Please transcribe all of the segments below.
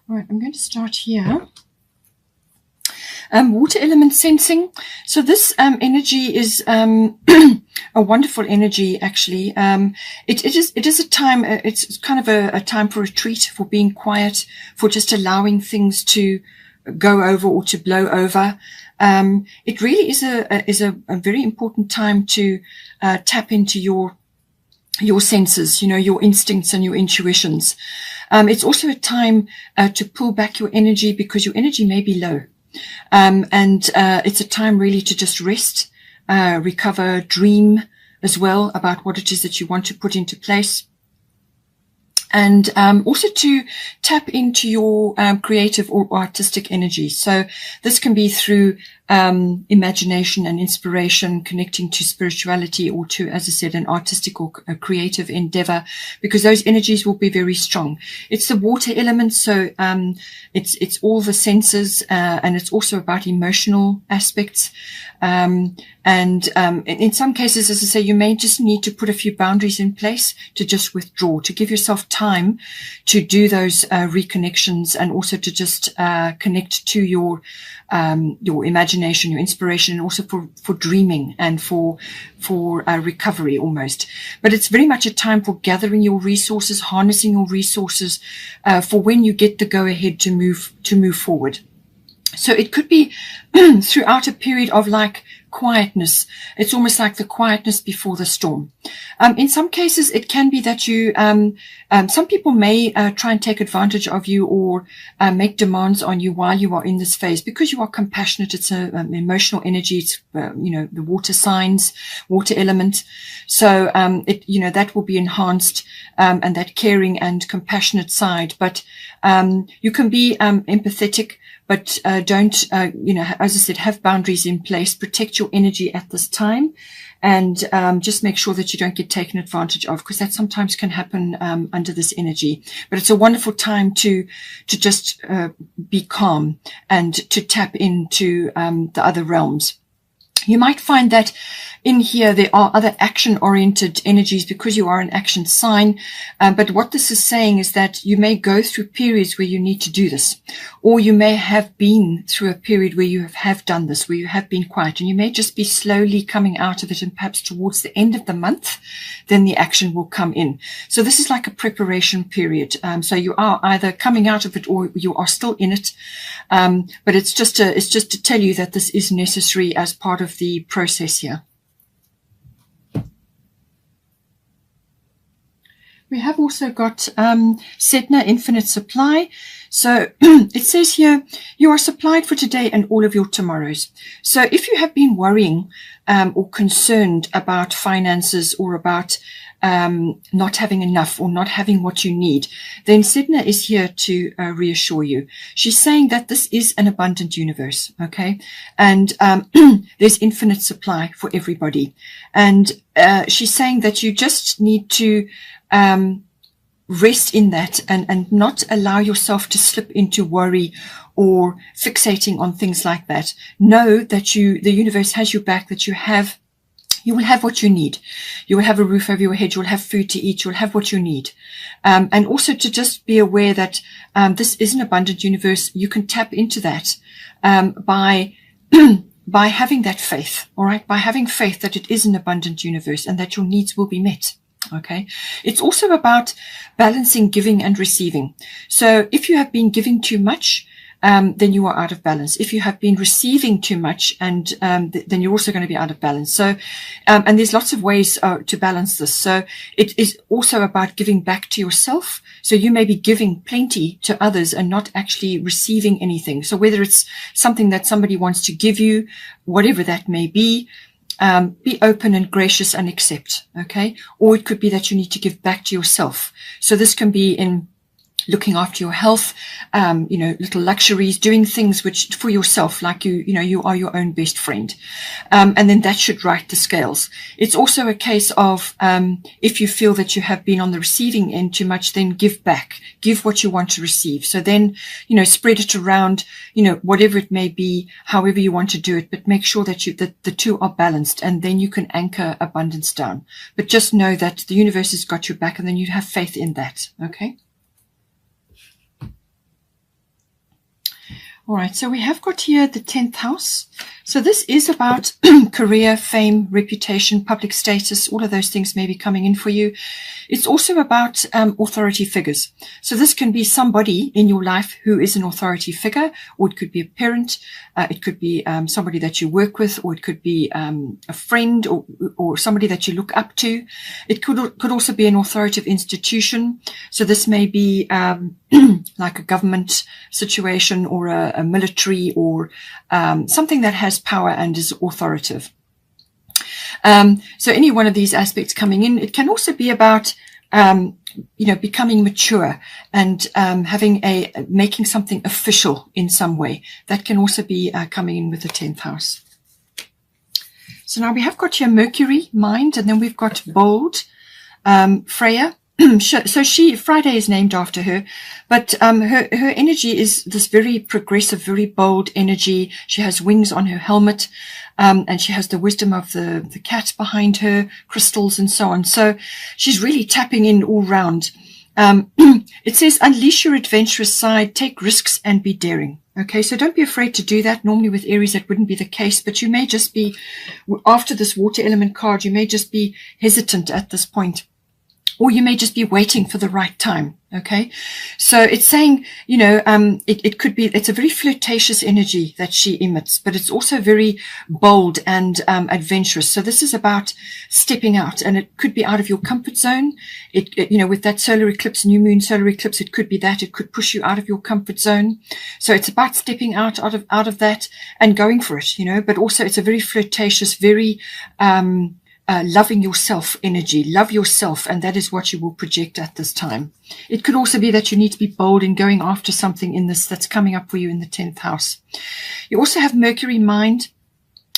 All right, I'm going to start here. Water element sensing. So this energy is a wonderful energy, actually. It is a time, it's kind of a time for retreat, for being quiet, for just allowing things to go over or to blow over. It really is a very important time to tap into your senses, your instincts and your intuitions. It's also a time to pull back your energy, because your energy may be low. And it's a time really to just rest, recover, dream as well about what it is that you want to put into place. And also to tap into your creative or artistic energy. So this can be through imagination and inspiration, connecting to spirituality, or to, as I said, an artistic or a creative endeavor, because those energies will be very strong. It's the water element, so it's all the senses, and it's also about emotional aspects. And in some cases, as I say, you may just need to put a few boundaries in place to just withdraw, to give yourself time to do those reconnections, and also to just connect to your imagination, your inspiration, and also for dreaming and for recovery almost. But it's very much a time for gathering your resources, harnessing your resources for when you get the go ahead to move forward. So it could be throughout a period of like quietness. It's almost like the quietness before the storm. In some cases, it can be that you, some people may try and take advantage of you, or make demands on you while you are in this phase, because you are compassionate. It's an emotional energy. It's, the water signs, water element. So, that will be enhanced, and that caring and compassionate side. But, you can be, empathetic, but don't, as I said, have boundaries in place, protect your energy at this time, and just make sure that you don't get taken advantage of, because that sometimes can happen under this energy. But it's a wonderful time to just be calm and to tap into the other realms. You might find that in here there are other action-oriented energies, because you are an action sign. But what this is saying is that you may go through periods where you need to do this, or you may have been through a period where you have done this, where you have been quiet, and you may just be slowly coming out of it, and perhaps towards the end of the month, then the action will come in. So this is like a preparation period. So you are either coming out of it, or you are still in it. But it's just to tell you that this is necessary as part of the process here. We have also got Sedna Infinite Supply. So it says here, you are supplied for today and all of your tomorrows. So if you have been worrying or concerned about finances, or about not having enough, or not having what you need, then Sedna is here to reassure you. She's saying that this is an abundant universe, okay? And there's infinite supply for everybody. And she's saying that you just need to rest in that, and not allow yourself to slip into worry or fixating on things like that. Know that the universe has your back, that you will have what you need. You will have a roof over your head. You will have food to eat. You will have what you need. And also to just be aware that this is an abundant universe. You can tap into that by having that faith, all right? By having faith that it is an abundant universe, and that your needs will be met. Okay. It's also about balancing giving and receiving. So if you have been giving too much, then you are out of balance. If you have been receiving too much, and then you're also going to be out of balance. So, and there's lots of ways to balance this. So it is also about giving back to yourself. So you may be giving plenty to others and not actually receiving anything. So whether it's something that somebody wants to give you, whatever that may be open and gracious and accept. Okay. Or it could be that you need to give back to yourself. So this can be in looking after your health, little luxuries, doing things which for yourself, like you are your own best friend. And then that should right the scales. It's also a case of, if you feel that you have been on the receiving end too much, then give back, give what you want to receive. So then, spread it around, whatever it may be, however you want to do it, but make sure that the two are balanced, and then you can anchor abundance down. But just know that the universe has got your back, and then you have faith in that. Okay. All right, so we have got here the 10th house. So this is about career, fame, reputation, public status, all of those things may be coming in for you. It's also about authority figures. So this can be somebody in your life who is an authority figure, or it could be a parent, it could be somebody that you work with, or it could be a friend or somebody that you look up to. It could also be an authoritative institution. So this may be like a government situation or a military or something that has power and is authoritative. So any one of these aspects coming in. It can also be about becoming mature and making something official in some way. That can also be coming in with the 10th house. So now we have got here Mercury, mind, and then we've got bold, Freya. So Friday is named after her, but her energy is this very progressive, very bold energy. She has wings on her helmet, and she has the wisdom of the cat behind her, crystals and so on. So she's really tapping in all round. It says, unleash your adventurous side, take risks and be daring. Okay, so don't be afraid to do that. Normally with Aries, that wouldn't be the case, but you may just be, after this water element card, you may just be hesitant at this point. Or you may just be waiting for the right time. Okay. So it's saying, it could be, it's a very flirtatious energy that she emits, but it's also very bold and adventurous. So this is about stepping out, and it could be out of your comfort zone. With that solar eclipse, new moon solar eclipse, it could be that it could push you out of your comfort zone. So it's about stepping out of that and going for it, but also it's a very flirtatious, very, loving yourself energy. Love yourself, and that is what you will project at this time. It could also be that you need to be bold in going after something in this that's coming up for you in the 10th house. You also have Mercury, mind.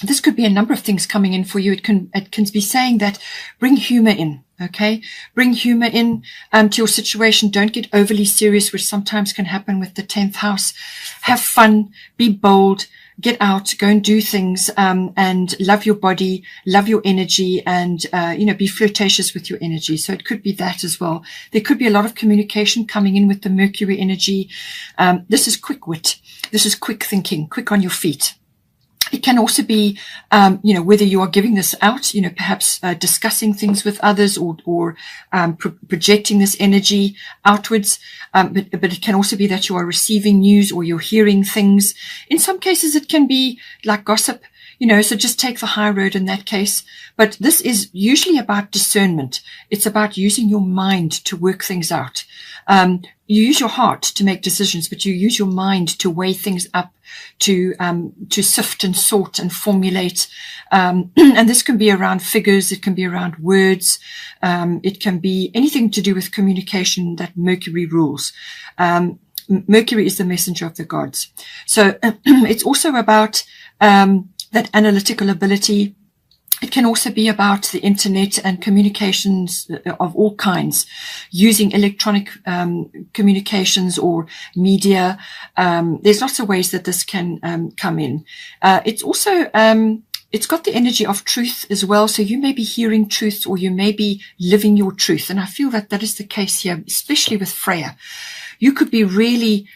This could be a number of things coming in for you. It can be saying that bring humor in. Okay, bring humor in to your situation. Don't get overly serious, which sometimes can happen with the 10th house. Have fun, be bold, get out, go and do things, and love your body, love your energy, and be flirtatious with your energy. So it could be that as well. There could be a lot of communication coming in with the Mercury energy. This is quick wit. This is quick thinking, quick on your feet. It can also be, whether you are giving this out, perhaps discussing things with others or projecting this energy outwards. But it can also be that you are receiving news or you're hearing things. In some cases, it can be like gossip, so just take the high road in that case. But this is usually about discernment. It's about using your mind to work things out. You use your heart to make decisions, but you use your mind to weigh things up, to sift and sort and formulate. And this can be around figures. It can be around words. It can be anything to do with communication that Mercury rules. Mercury is the messenger of the gods. So it's also about that analytical ability. It can also be about the internet and communications of all kinds, using electronic communications or media. There's lots of ways that this can come in. It's also it's got the energy of truth as well. So you may be hearing truth, or you may be living your truth. And I feel that that is the case here, especially with Freya. You could be really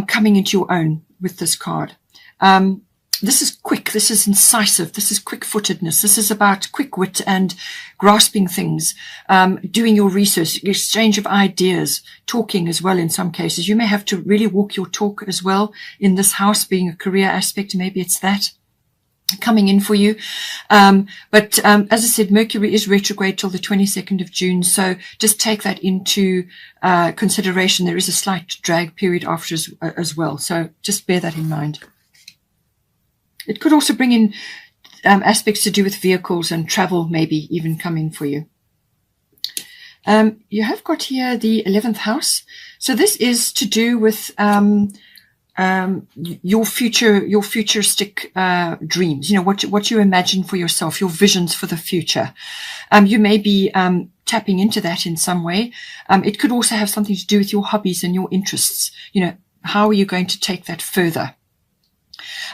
coming into your own with this card. This is quick. This is incisive. This is quick-footedness. This is about quick wit and grasping things, doing your research, exchange of ideas, talking as well in some cases. You may have to really walk your talk as well in this house, being a career aspect. Maybe it's that coming in for you. But as I said, Mercury is retrograde till the 22nd of June. So just take that into consideration. There is a slight drag period after as well. So just bear that in mind. It could also bring in aspects to do with vehicles and travel, maybe even come in for you. You have got here the 11th house. So this is to do with your futuristic dreams. What you imagine for yourself, your visions for the future. You may be tapping into that in some way. It could also have something to do with your hobbies and your interests. How are you going to take that further?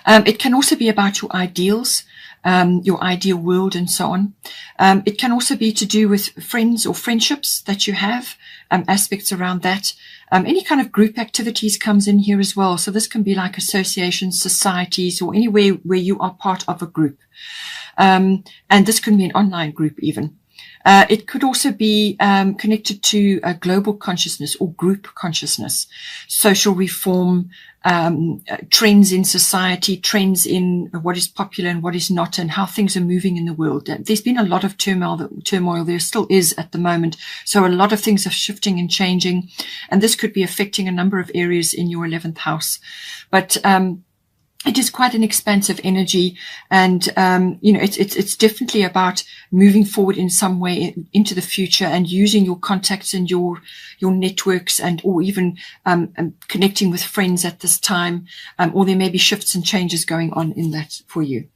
It can also be about your ideals, your ideal world, and so on. It can also be to do with friends or friendships that you have, aspects around that. Any kind of group activities comes in here as well. So this can be like associations, societies, or anywhere where you are part of a group. And this can be an online group even. It could also be connected to a global consciousness or group consciousness, social reform, trends in society, trends in what is popular and what is not, and how things are moving in the world. There's been a lot of turmoil. There still is at the moment. So a lot of things are shifting and changing, and this could be affecting a number of areas in your 11th house. But it is quite an expansive energy, and it's definitely about moving forward in some way into the future and using your contacts and your networks, and or even connecting with friends at this time, or there may be shifts and changes going on in that for you.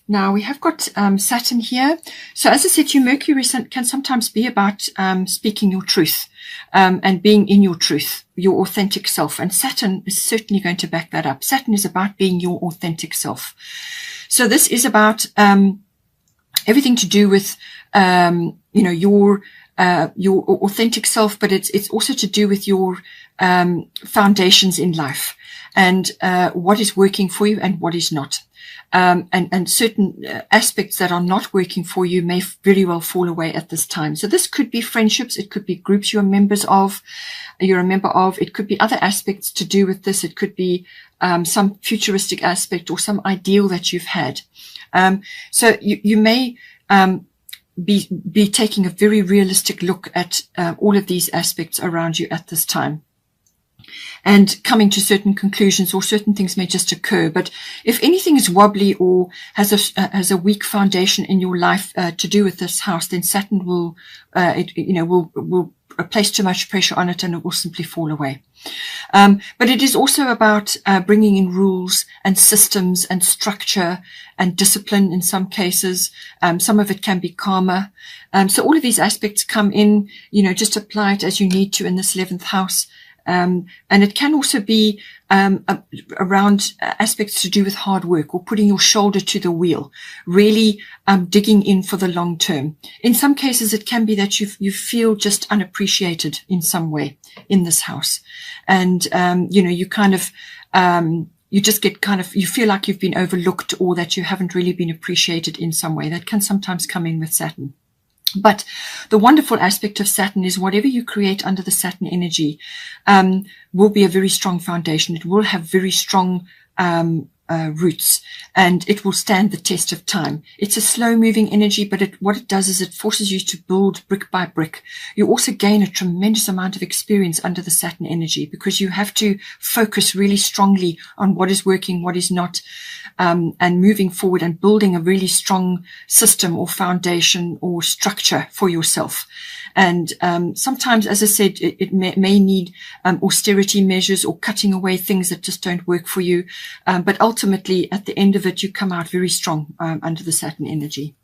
Now we have got Saturn here. So as I said to you, Mercury can sometimes be about speaking your truth and being in your truth, your authentic self. And Saturn is certainly going to back that up. Saturn is about being your authentic self. So this is about everything to do with your authentic self, but it's also to do with your foundations in life, and what is working for you and what is not. And certain aspects that are not working for you may very well fall away at this time. So this could be friendships. It could be groups you're a member of. It could be other aspects to do with this. It could be some futuristic aspect or some ideal that you've had. So you may be taking a very realistic look at all of these aspects around you at this time, and coming to certain conclusions, or certain things may just occur. But if anything is wobbly or has a weak foundation in your life to do with this house, then Saturn will place too much pressure on it, and it will simply fall away. But it is also about bringing in rules and systems and structure and discipline in some cases. Some of it can be karma. So all of these aspects come in, just apply it as you need to in this 11th house. And it can also be around aspects to do with hard work, or putting your shoulder to the wheel, really digging in for the long term. In some cases, it can be that you feel just unappreciated in some way in this house, and you kind of you just get you feel like you've been overlooked, or that you haven't really been appreciated in some way. That can sometimes come in with Saturn. But the wonderful aspect of Saturn is whatever you create under the Saturn energy will be a very strong foundation. It will have very strong roots, and it will stand the test of time. It's a slow-moving energy, but what it does is it forces you to build brick by brick. You also gain a tremendous amount of experience under the Saturn energy, because you have to focus really strongly on what is working, what is not, and moving forward and building a really strong system or foundation or structure for yourself. And sometimes, as I said, it may need austerity measures or cutting away things that just don't work for you. But ultimately, at the end of it, you come out very strong under the Saturn energy.